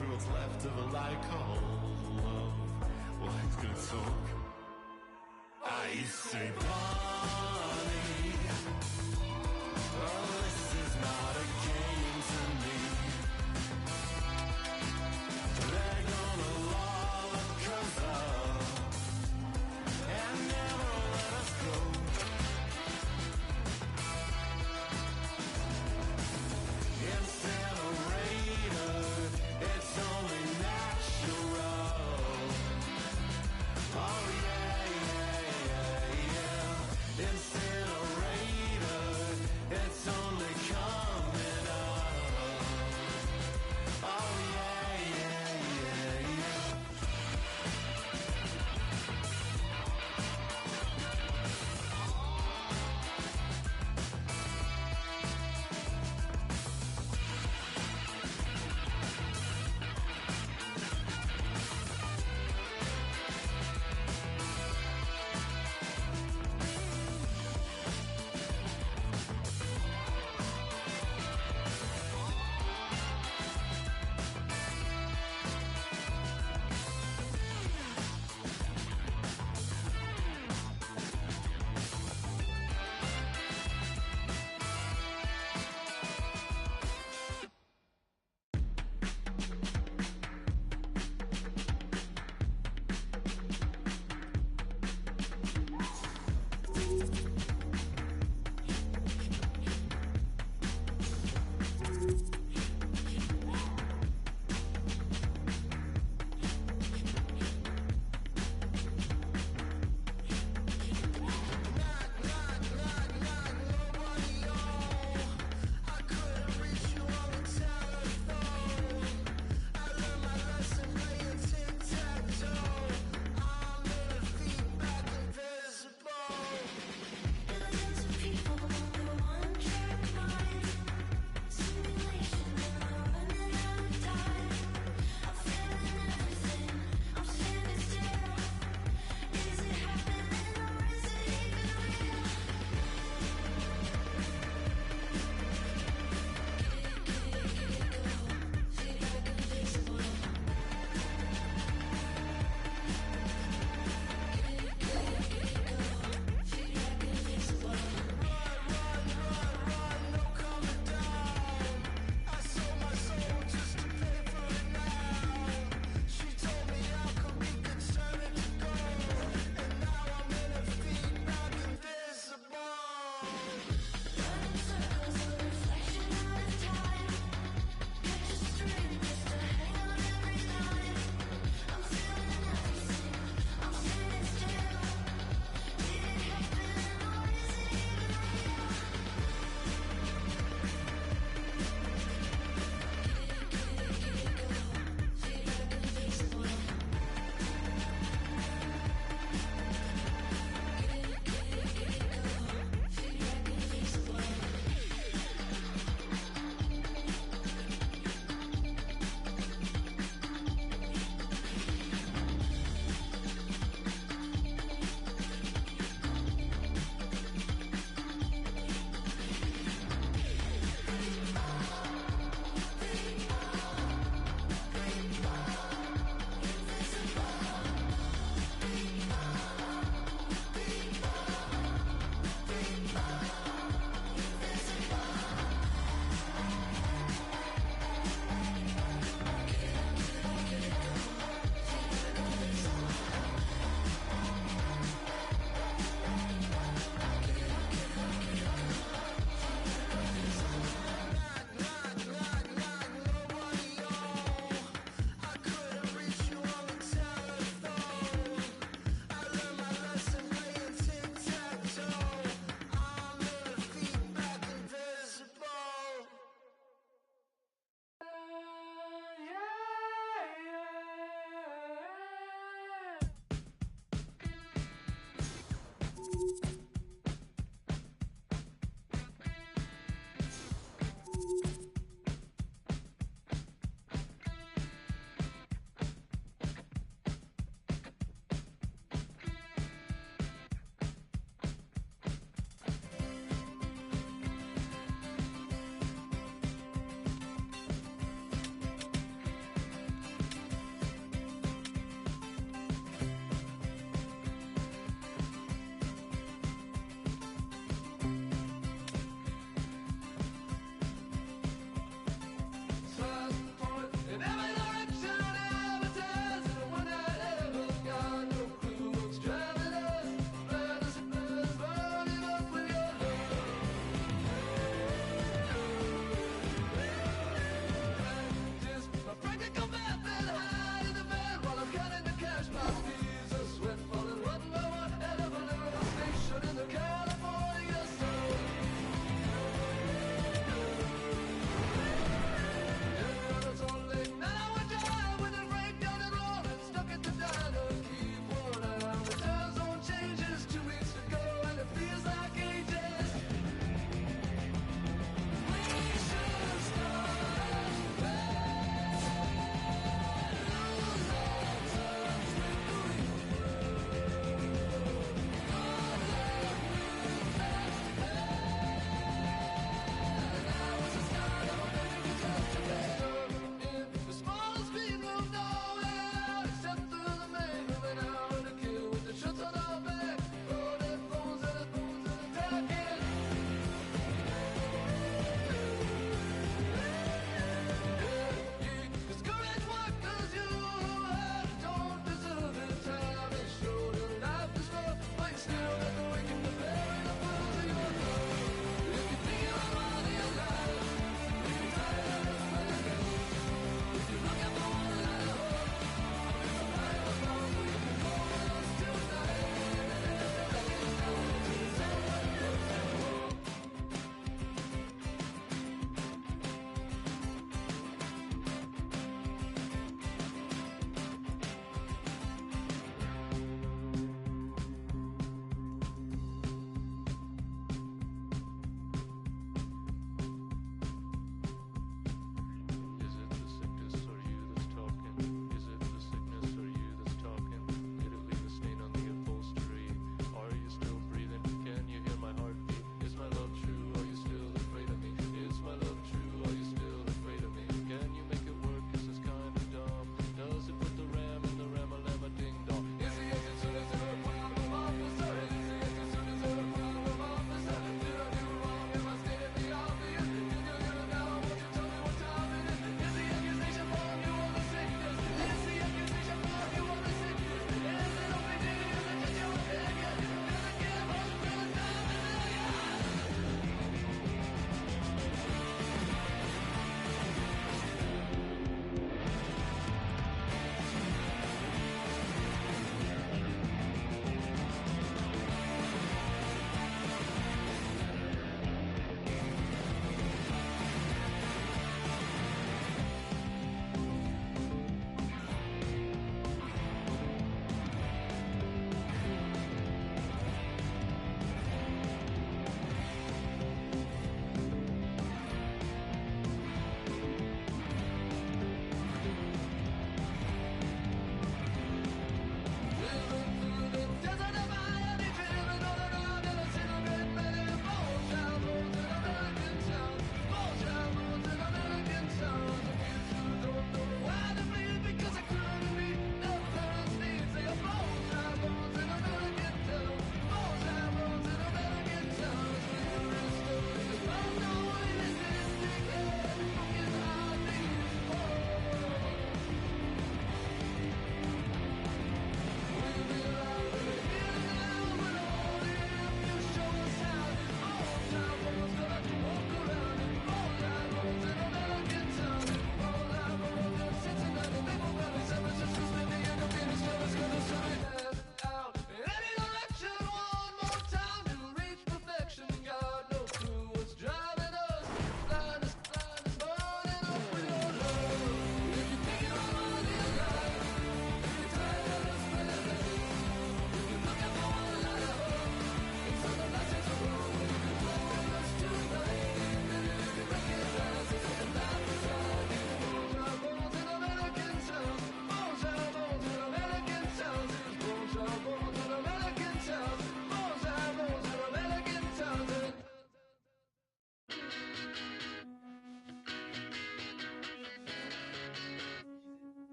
through what's left of a like called love. Well, who's gonna talk? I say, Bonnie, well, this is not a game to me. They're gonna lock us up and never let us go. Incinerator, it's only natural. Oh yeah, yeah, yeah, yeah. Incinerator, it's only coming up. Oh yeah, yeah, yeah, yeah.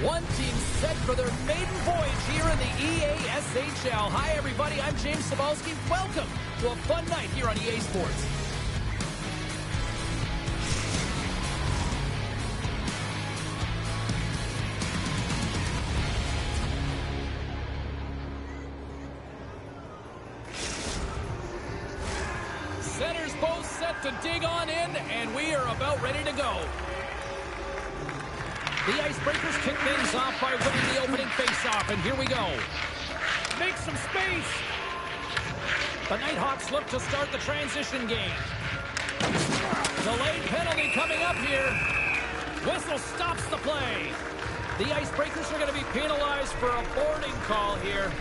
One team set for their maiden voyage here in the EASHL. Hi, everybody. I'm James Cebulski. Welcome to a fun night here on EA Sports. Centers both set to dig on in, and we are about ready to go. The Icebreakers kick things off by winning the opening faceoff, and here we go. Make some space. The Nighthawks look to start the transition game. Delayed penalty coming up here. Whistle stops the play. The Icebreakers are going to be penalized for a boarding call here.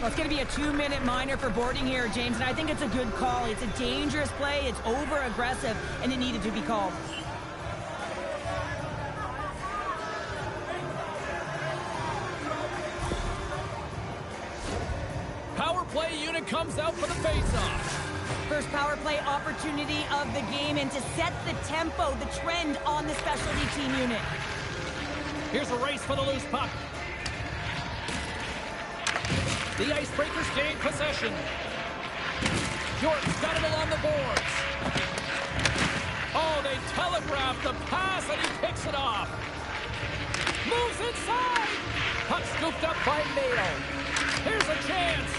Well, it's going to be a 2-minute minor for boarding here, James, and I think it's a good call. It's a dangerous play, it's over-aggressive, and it needed to be called. Power play unit comes out for the face-off. First power play opportunity of the game, and to set the tempo, the trend on the specialty team unit. Here's a race for the loose puck. The Icebreakers gain possession. Jordan's got it along the boards. Oh, they telegraphed the pass, and he picks it off. Moves inside. Puck scooped up by Mayo. Here's a chance.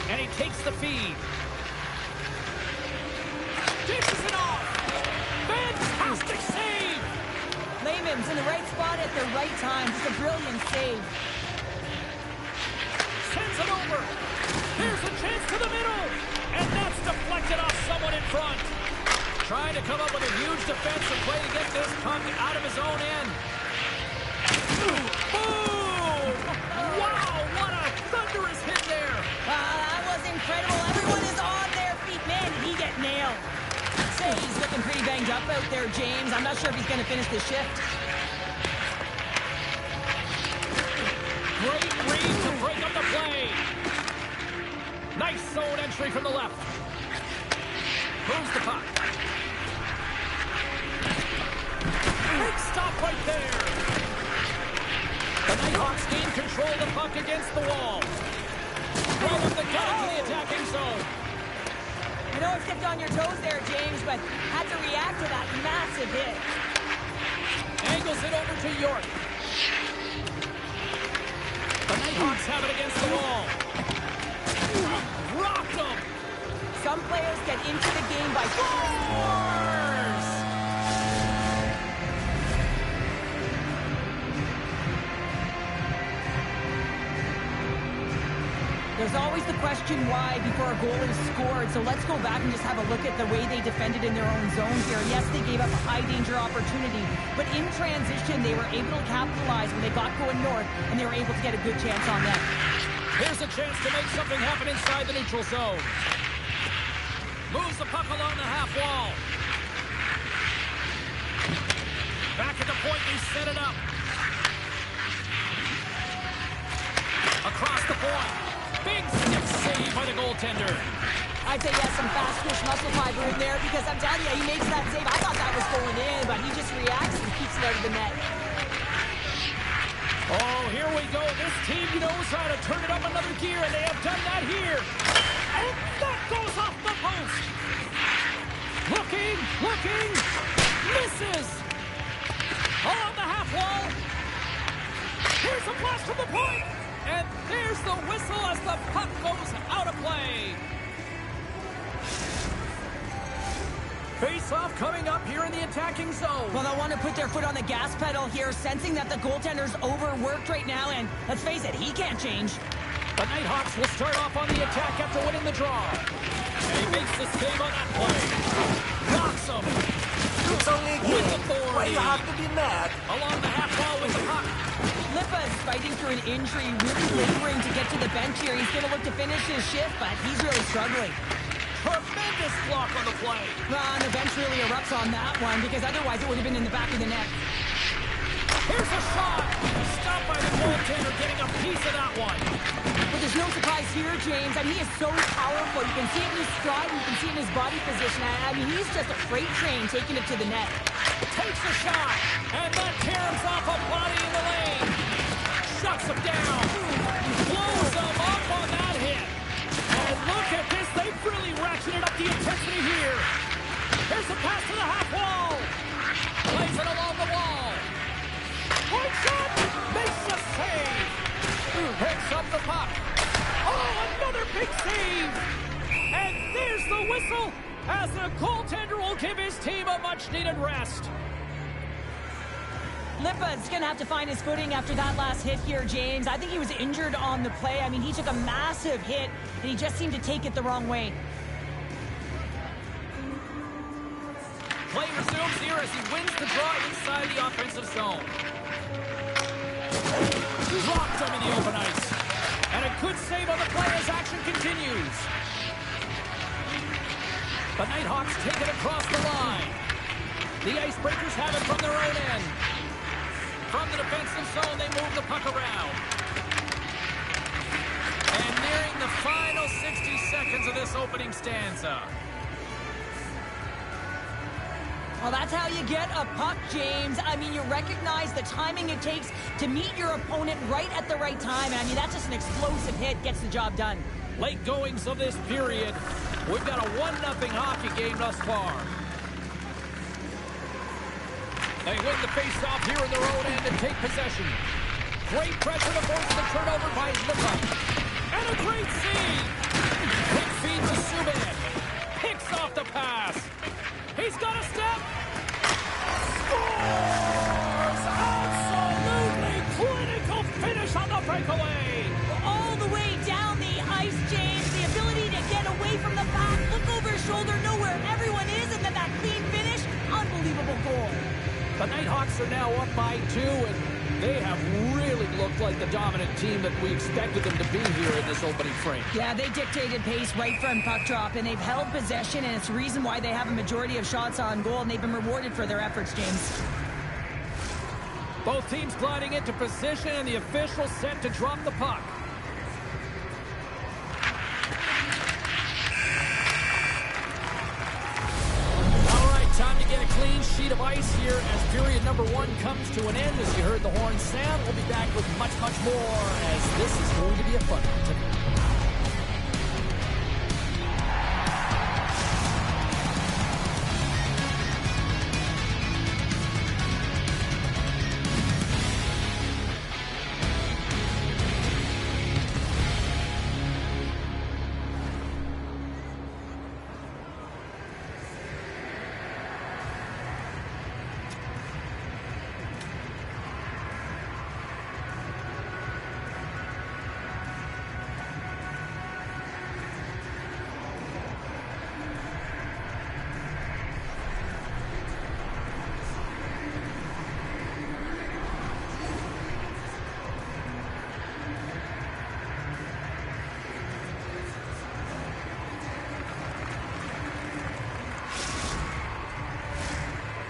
And he takes the feed. Dishes it off. Fantastic save. Lehman's in the right spot at the right time. Just a brilliant save. Sends it over. Here's a chance to the middle. And that's deflected off someone in front. Trying to come up with a huge defensive play to get this puck out of his own end. Boom! Wow, what a thunderous hit there. That was incredible. Everyone is on their feet. Man, did he get nailed. Say, he's looking pretty banged up out there, James. I'm not sure if he's going to finish the shift. Great read to break up the play. Nice zone entry from the left. Moves the puck. Big stop right there. The Nighthawks gain control of the puck against the wall. Right up the gut into the attacking zone. I know I stepped on your toes there, James, but had to react to that massive hit. Angles it over to York. The Nighthawks have it against the wall. Rocked them. Some players get into the game by Scores! There's always the question why before a goal is scored, so let's go back and just have a look at the way they defended in their own zone here. Yes, they gave up a high-danger opportunity, but in transition, they were able to capitalize when they got going north, and they were able to get a good chance on them. Here's a chance to make something happen inside the neutral zone. Moves the puck along the half wall. Back at the point, they set it up. Across the point. Big stick save by the goaltender. I'd say yes, some fast twitch muscle fiber in there because I'm telling you, he makes that save. I thought that was going in, but he just reacts and keeps it out of the net. Oh, here we go. This team knows how to turn it up another gear, and they have done that here. And that goes off the post. Looking, misses. Along the half wall. Here's a blast from the point. And there's the whistle as the puck goes out of play. Face-off coming up here in the attacking zone. Well, they'll want to put their foot on the gas pedal here, sensing that the goaltender's overworked right now, and let's face it, he can't change. The Nighthawks will start off on the attack after winning the draw. And he makes the save on that play. Rocks him. It's only a game. Why you have to be mad? Along the half wall with the puck. Lippa's fighting through an injury, really laboring to get to the bench here. He's going to look to finish his shift, but he's really struggling. Tremendous block on the play. And the bench really erupts on that one, because otherwise it would have been in the back of the net. Here's a shot. Stopped by the goaltender, getting a piece of that one. But there's no surprise here, James. I mean, he is so powerful. You can see it in his stride, you can see it in his body position. I mean, he's just a freight train taking it to the net. takes a shot, and that tears off a body in the lane. Shuts him down. Blows him up on that hit. And look at this. They've really ratcheted up the intensity here. Here's the pass to the half wall. Plays it along the wall. Point shot. Makes the save. Picks up the puck. Oh, another big save. And there's the whistle as the goaltender will give his team a much-needed rest. Lippa's going to have to find his footing after that last hit here, James. I think he was injured on the play. I mean, he took a massive hit, and he just seemed to take it the wrong way. Play resumes here as he wins the draw inside the offensive zone. Dropped him in the open ice. And a good save on the play as action continues. The Nighthawks take it across the line. The Icebreakers have it from their own end. From the defensive zone, they move the puck around. And nearing the final 60 seconds of this opening stanza. Well, that's how you get a puck, James. I mean, you recognize the timing it takes to meet your opponent right at the right time. And I mean, that's just an explosive hit, gets the job done. Late goings of this period. We've got a 1-0 hockey game thus far. They win the face-off here in their own end and take possession. Great pressure to force the turnover by Lippa. And a great save. Quick feed to Subban. Picks off the pass. He's got a step. Scores! Absolutely clinical finish on the breakaway. All the way down the ice, James. The ability to get away from the pack, look over his shoulder, know where everyone is, and then that clean finish. Unbelievable goal. The Nighthawks are now up by 2, and they have really looked like the dominant team that we expected them to be here in this opening frame. Yeah, they dictated pace right from puck drop, and they've held possession, and it's the reason why they have a majority of shots on goal, and they've been rewarded for their efforts, James. Both teams gliding into position, and the official set to drop the puck. Time to get a clean sheet of ice here as period number 1 comes to an end. As you heard the horn sound, we'll be back with much, much more as this is going to be a fun one tonight.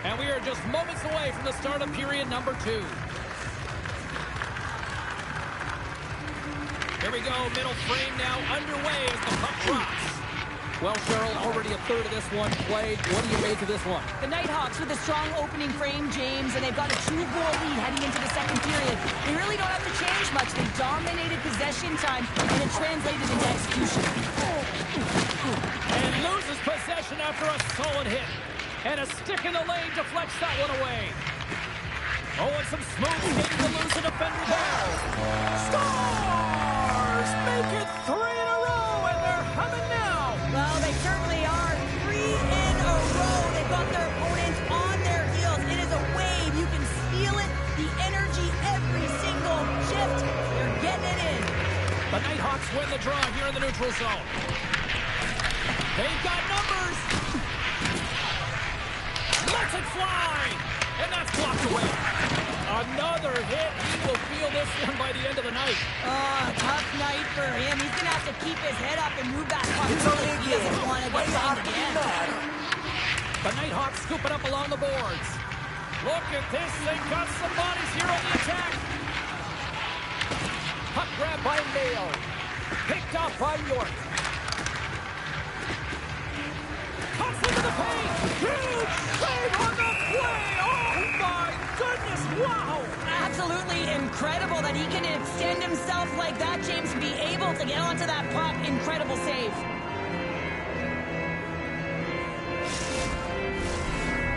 And we are just moments away from the start of period number 2. Here we go, middle frame now underway as the puck drops. Well, Cheryl, already a third of this one played. What do you make of this one? The Nighthawks with a strong opening frame, James, and they've got a 2-goal lead heading into the second period. They really don't have to change much. They dominated possession time, and it translated into execution. And loses possession after a solid hit. And a stick in the lane deflects that one away. Oh, and some smooth skating to lose the defender there. Stars make it 3 in a row, and they're humming now. Well, they certainly are. 3 in a row. They've got their opponents on their heels. It is a wave. You can feel it. The energy every single shift. They're getting it in. The Nighthawks win the draw here in the neutral zone. They've got numbers. Lets it fly. And that's blocked away. Another hit. He will feel this one by the end of the night. Tough night for him. He's going to have to keep his head up and move that puck. He doesn't want to get down again. The Nighthawks scoop it up along the boards. Look at this. They've got some bodies here on the attack. Puck grab by Mayo. Picked off by York. Cuts into the paint. Huge save on the play. Oh! incredible that he can extend himself like that, James, and be able to get onto that puck. Incredible save.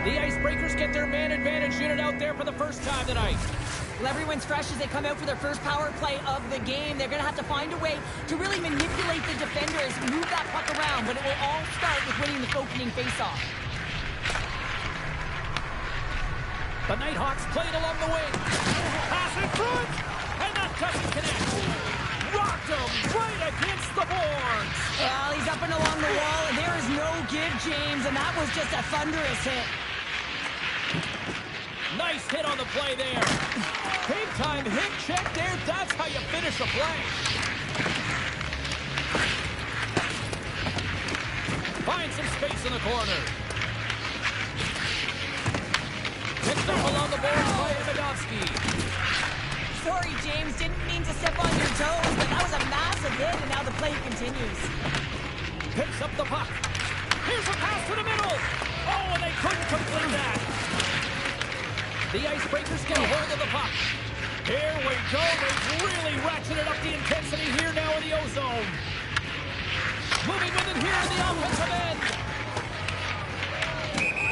The Icebreakers get their man advantage unit out there for the first time tonight. Well, everyone's fresh as they come out for their first power play of the game. They're going to have to find a way to really manipulate the defenders, move that puck around, but it will all start with winning the opening faceoff. The Nighthawks played along the wing. Pass in front, and that doesn't connect. Rocked him right against the boards. Well, he's up and along the wall, and there is no give, James, and that was just a thunderous hit. Nice hit on the play there. Big time hit check there. That's how you finish a play. Find some space in the corner. Picked up along the boards by Ivanovsky. Sorry, James, didn't mean to step on your toes, but that was a massive hit, and now the play continues. Picks up the puck. Here's a pass to the middle. Oh, and they couldn't complete that. The Icebreakers get a hold of the puck. Here we go. They've really ratcheted up the intensity here now in the O-zone. Moving with it here in the offensive end.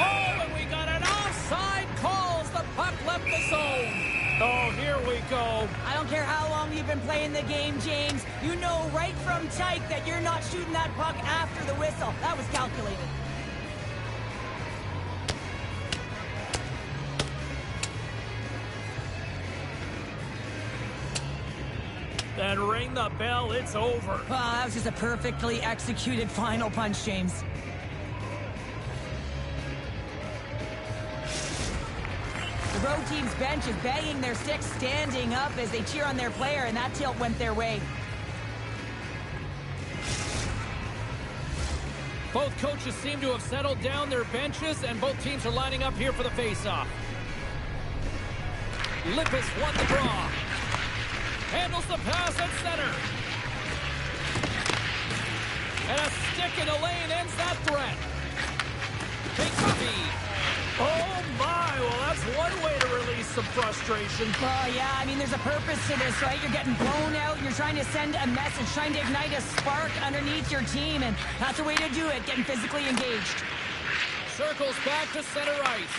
Oh, and we got an offside call as the puck left the zone. Oh, here we go. I don't care how long you've been playing the game, James. You know right from tight that you're not shooting that puck after the whistle. That was calculated. Then ring the bell, it's over. Well, that was just a perfectly executed final punch, James. The road team's bench is banging their sticks, standing up as they cheer on their player, and that tilt went their way. Both coaches seem to have settled down their benches, and both teams are lining up here for the face-off. Lippis won the draw. Handles the pass at center. And a stick in the lane ends that threat. Takes the feed. Oh my, well that's one way to release some frustration. Oh yeah, I mean there's a purpose to this, right? You're getting blown out, you're trying to send a message, trying to ignite a spark underneath your team, and that's the way to do it, getting physically engaged. Circles back to center ice.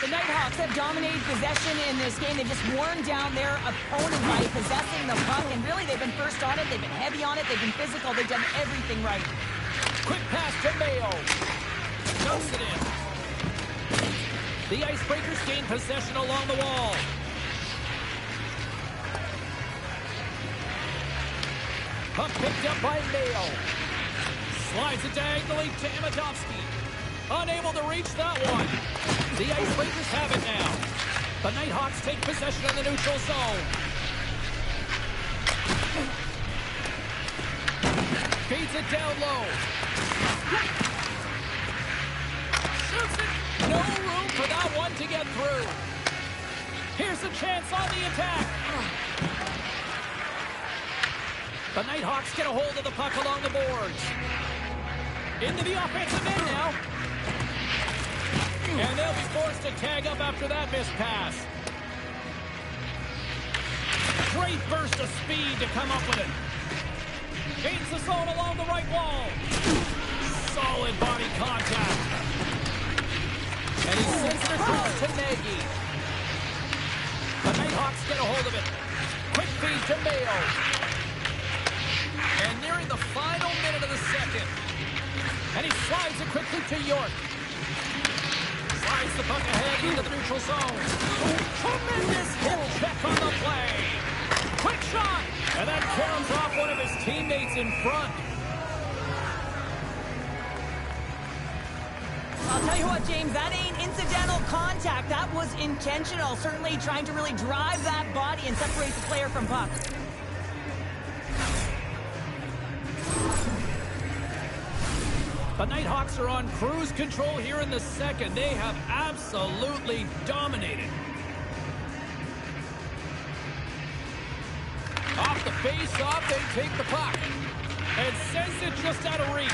The Nighthawks have dominated possession in this game. They've just worn down their opponent by possessing the puck, and really they've been first on it, they've been heavy on it, they've been physical, they've done everything right. Quick pass to Mayo. Dumps it in. The Icebreakers gain possession along the wall. Puck picked up by Mayo. Slides it diagonally to Ivanovsky. Unable to reach that one. The Icebreakers have it now. The Nighthawks take possession in the neutral zone. Feeds it down low. Shoots it. No room for that one to get through. Here's a chance on the attack. The Nighthawks get a hold of the puck along the boards. Into the offensive end now. And they'll be forced to tag up after that missed pass. Great burst of speed to come up with it. Gains the zone along the right wall. Solid body contact. And he sends it across to Nagy. The Nighthawks get a hold of it. Quick feed to Mayo. And nearing the final minute of the second. And he slides it quickly to York. Slides the puck ahead into the neutral zone. Tremendous hip check on the play. Quick shot. And that caroms off one of his teammates in front. I'll tell you what, James, that ain't incidental contact. That was intentional. Certainly trying to really drive that body and separate the player from puck. The Nighthawks are on cruise control here in the second. They have absolutely dominated. Off the face-off, they take the puck. And sends it just out of reach.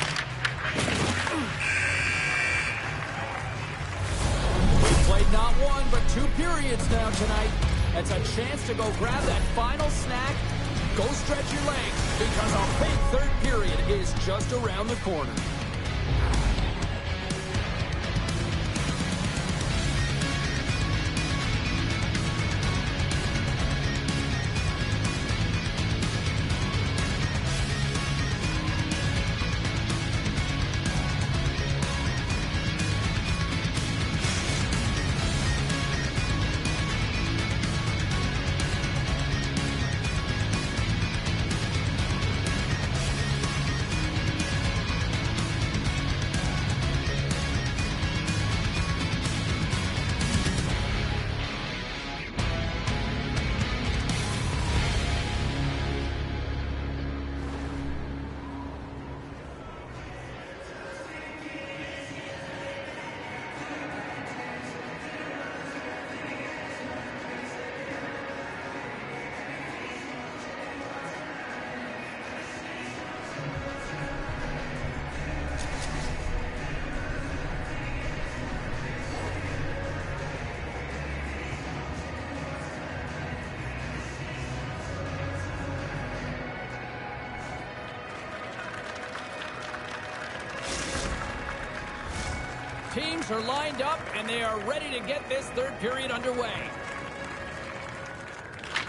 We played not one, but 2 periods now tonight. It's a chance to go grab that final snack. Go stretch your legs, because a big third period is just around the corner. Teams are lined up, and they are ready to get this third period underway.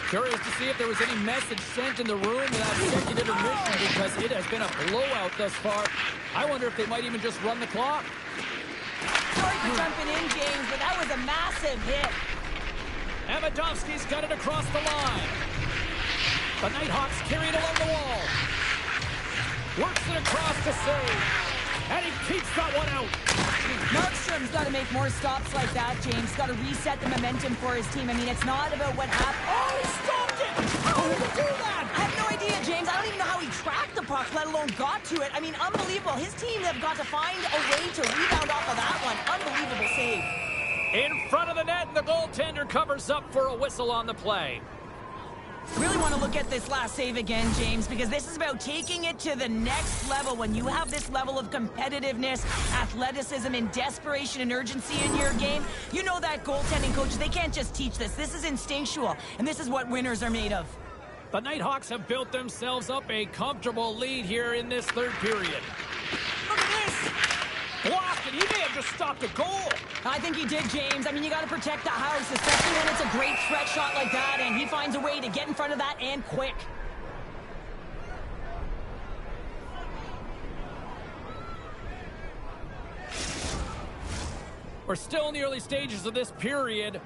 Curious to see if there was any message sent in the room in that second intermission, because it has been a blowout thus far. I wonder if they might even just run the clock. Sorry for jumping in, James, but that was a massive hit. Amidovski's got it across the line. The Nighthawks carry it along the wall. Works it across to save. And he keeps that one out. Markstrom's got to make more stops like that, James. Got to reset the momentum for his team. I mean, it's not about what happened. Oh, he stopped it! How did he do that? I have no idea, James. I don't even know how he tracked the puck, let alone got to it. I mean, unbelievable. His team have got to find a way to rebound off of that one. Unbelievable save. In front of the net, and the goaltender covers up for a whistle on the play. Really want to look at this last save again, James, because this is about taking it to the next level. When you have this level of competitiveness, athleticism, and desperation and urgency in your game, you know that goaltending coaches, they can't just teach this. This is instinctual, and this is what winners are made of. The Nighthawks have built themselves up a comfortable lead here in this third period. Look at this! Blocked, and he may have just stopped a goal. I think he did, James. I mean, you got to protect the house, especially when it's a great threat shot like that, and he finds a way to get in front of that and quick. We're still in the early stages of this period.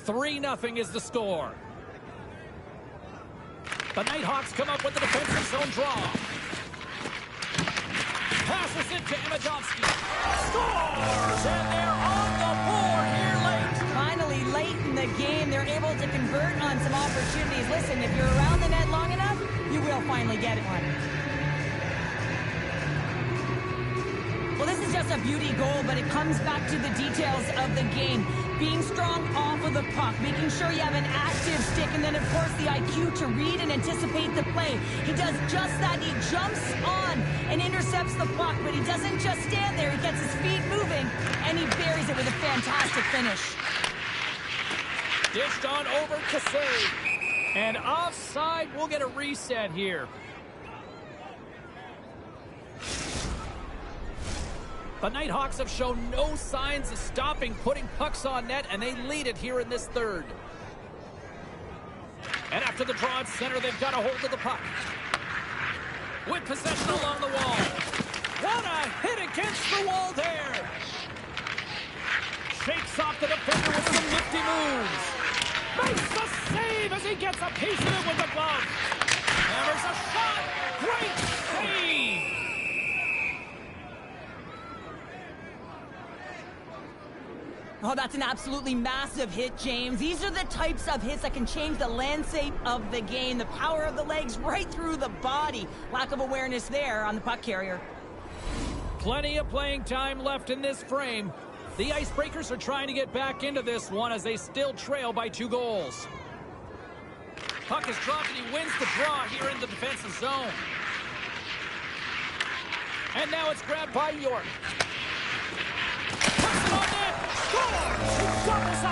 3-0 is the score. The Nighthawks come up with the defensive zone draw. Passes it to Amidovski. Scores! And they're on the board here late. Finally, late in the game, they're able to convert on some opportunities. Listen, if you're around the net long enough, you will finally get one. Well, this is just a beauty goal, but it comes back to the details of the game. Being strong off of the puck, making sure you have an active stick, and then, of course, the IQ to read and anticipate the play. He does just that. He jumps on and intercepts the puck, but he doesn't just stand there. He gets his feet moving, and he buries it with a fantastic finish. Dished on over to save. And offside, we'll get a reset here. The Nighthawks have shown no signs of stopping putting pucks on net, and they lead it here in this third. And after the draw at center, they've got a hold of the puck. With possession along the wall. What a hit against the wall there. Shakes off the defender with some nifty moves. Makes the save as he gets a piece of it with the glove. And there's a shot. Great save. Oh, that's an absolutely massive hit, James. These are the types of hits that can change the landscape of the game. The power of the legs right through the body. Lack of awareness there on the puck carrier. Plenty of playing time left in this frame. The Icebreakers are trying to get back into this one as they still trail by 2 goals. Puck is dropped and he wins the draw here in the defensive zone. And now it's grabbed by York. Puts it on net. Scores! He doubles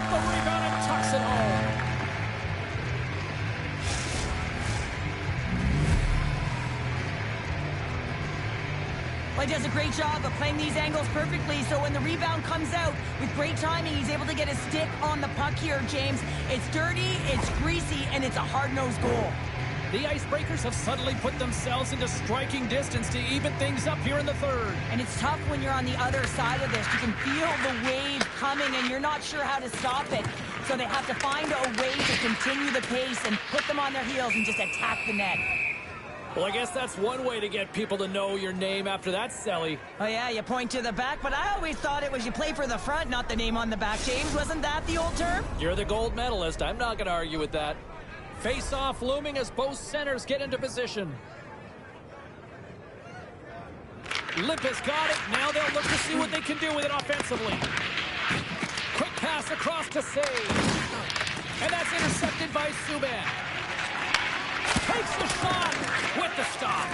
does a great job of playing these angles perfectly, so when the rebound comes out, with great timing, he's able to get his stick on the puck here, James. It's dirty, it's greasy, and it's a hard-nosed goal. The Icebreakers have suddenly put themselves into striking distance to even things up here in the third. And it's tough when you're on the other side of this. You can feel the wave coming, and you're not sure how to stop it. So they have to find a way to continue the pace and put them on their heels and just attack the net. Well, I guess that's one way to get people to know your name after that, Selly. Oh, yeah, you point to the back, but I always thought it was you play for the front, not the name on the back, James. Wasn't that the old term? You're the gold medalist. I'm not going to argue with that. Face-off looming as both centers get into position. Lip has got it. Now they'll look to see what they can do with it offensively. Quick pass across to save. And that's intercepted by Subban. Takes the shot with the stop.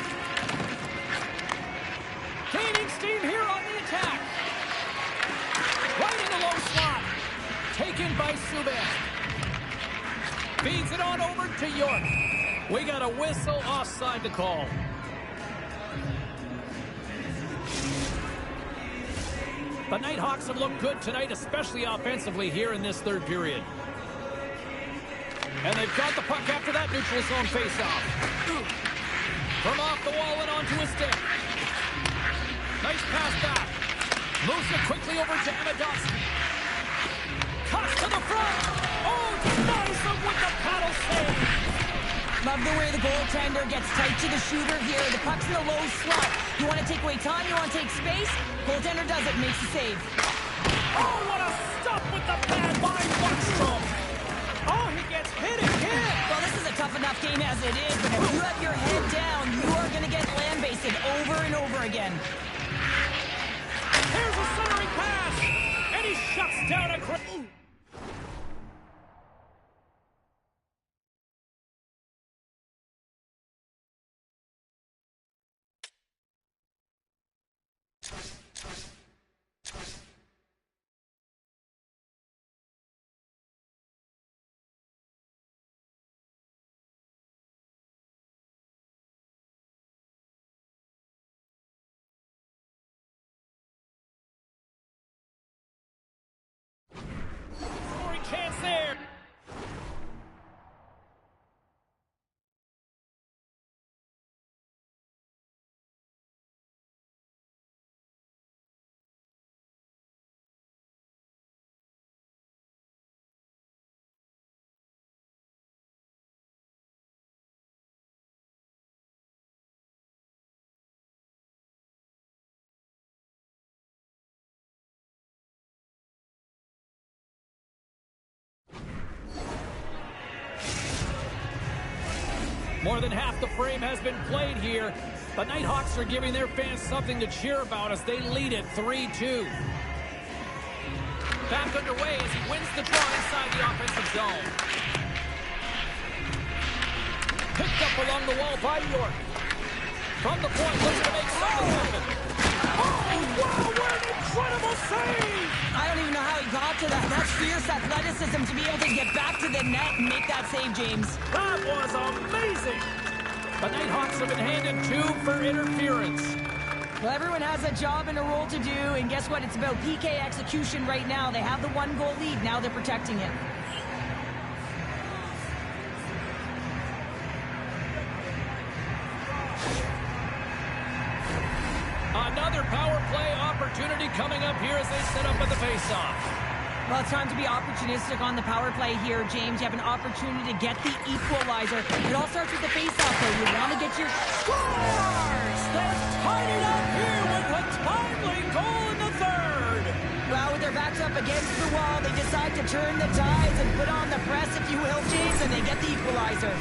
Gaining steam here on the attack. Right in the low slot. Taken by Subban. Feeds it on over to York. We got a whistle offside to call. The Nighthawks have looked good tonight, especially offensively here in this third period. And they've got the puck after that neutral zone faceoff. From off the wall and onto his stick. Nice pass back. Moves it quickly over to Amadowski. Cuts to the front. Oh, denies him with the paddle save. Love the way the goaltender gets tight to the shooter here. The puck's in a low slot. You want to take away time, you want to take space. Goaltender does it, makes the save. Oh, what a stop with the pad by Markstrom. Oh, he gets hit again. Well, this is a tough enough game as it is, but if you have your head down, you are going to get land-basted over and over again. Here's a centering pass, and he shuts down a... chance there. More than half the frame has been played here. The Nighthawks are giving their fans something to cheer about as they lead it 3-2. Back underway as he wins the draw inside the offensive zone. Picked up along the wall by York. From the point, looks to make something happen. Oh, wow, what an incredible save! I don't even know how he got to that. That's fierce athleticism to be able to get back to the net and make that save, James. That was amazing! The Nighthawks have been handed 2 for interference. Well, everyone has a job and a role to do, and guess what? It's about PK execution right now. They have the 1-goal lead. Now they're protecting it. Another power play opportunity coming up here as they set up at the faceoff. Well, it's time to be opportunistic on the power play here, James. You have an opportunity to get the equalizer. It all starts with the faceoff, though. You want to get your... Scores! They're tied it up here with a timely goal in the third. Well, with their backs up against the wall, they decide to turn the tides and put on the press, if you will, James, and they get the equalizer.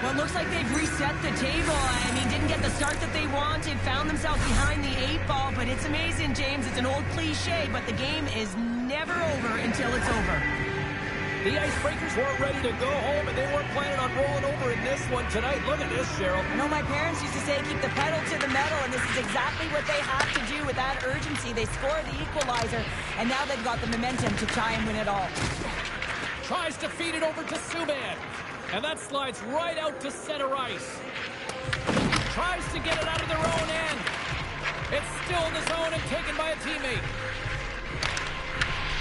Well, it looks like they've reset the table. I mean, didn't get the start that they wanted, found themselves behind the 8-ball, but it's amazing, James. It's an old cliche, but the game is never over until it's over. The Icebreakers weren't ready to go home, and they weren't planning on rolling over in this one tonight. Look at this, Cheryl. I know my parents used to say, keep the pedal to the metal, and this is exactly what they have to do with that urgency. They score the equalizer, and now they've got the momentum to try and win it all. Tries to feed it over to Subban. And that slides right out to center ice. Tries to get it out of their own end. It's still in the zone and taken by a teammate.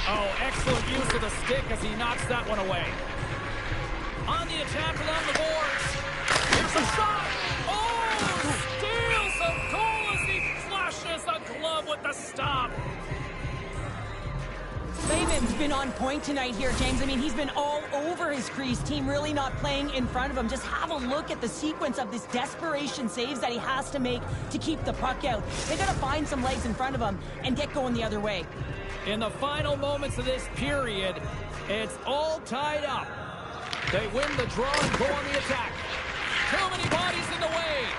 Oh, excellent use of the stick as he knocks that one away. On the attack along the boards. Here's a shot. Oh, steals a goal as he flushes the glove with the stop. Slayman's been on point tonight here, James. I mean, he's been all over his crease. Team really not playing in front of him. Just have a look at the sequence of this desperation saves that he has to make to keep the puck out. They got to find some legs in front of him and get going the other way. In the final moments of this period, it's all tied up. They win the draw and go on the attack. Too many bodies in the way.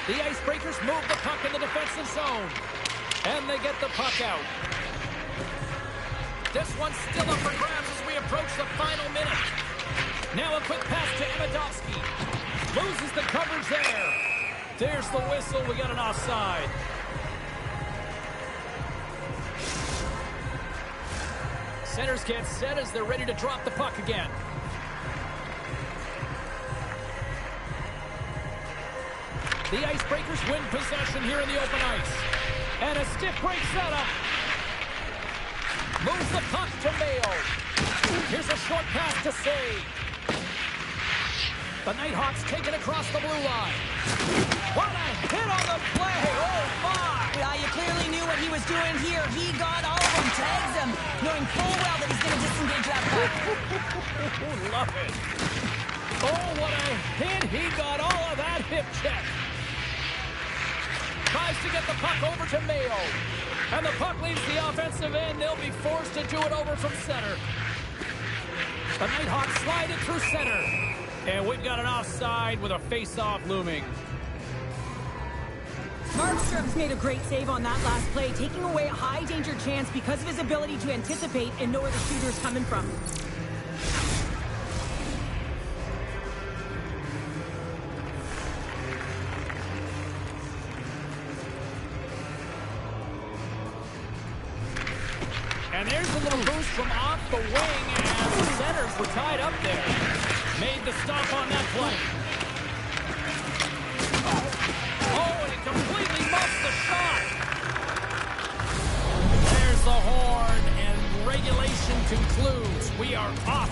The Icebreakers move the puck in the defensive zone. And they get the puck out. This one's still up for grabs as we approach the final minute. Now a quick pass to Amidovsky. Loses the coverage there. There's the whistle. We got an offside. Centers get set as they're ready to drop the puck again. The Icebreakers win possession here in the open ice. And a stiff break setup. Moves the puck to Mayo. Here's a short pass to save. The Nighthawks take it across the blue line. What a hit on the play. Oh, my. Yeah, you clearly knew what he was doing here. He got all of them, tags them, knowing full well that he's going to disengage that puck. Love it. Oh, what a hit. He got all of that hip check. Tries to get the puck over to Mayo. And the puck leaves the offensive end. They'll be forced to do it over from center. The Nighthawks slide it through center. And we've got an offside with a face-off looming. Markstrom's made a great save on that last play, taking away a high-danger chance because of his ability to anticipate and know where the shooter's coming from. And there's a little boost from off the wing as the centers were tied up there. Made the stop on that play. Oh, and he completely muffs the shot. There's the horn, and regulation concludes. We are off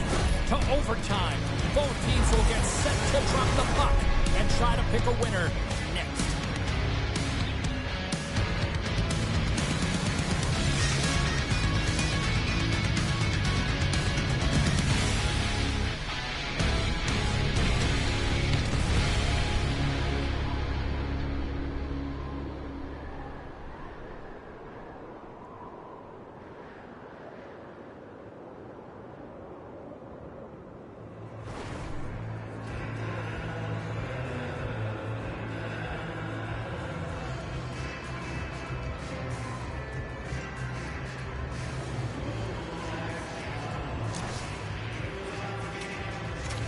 to overtime. Both teams will get set to drop the puck and try to pick a winner.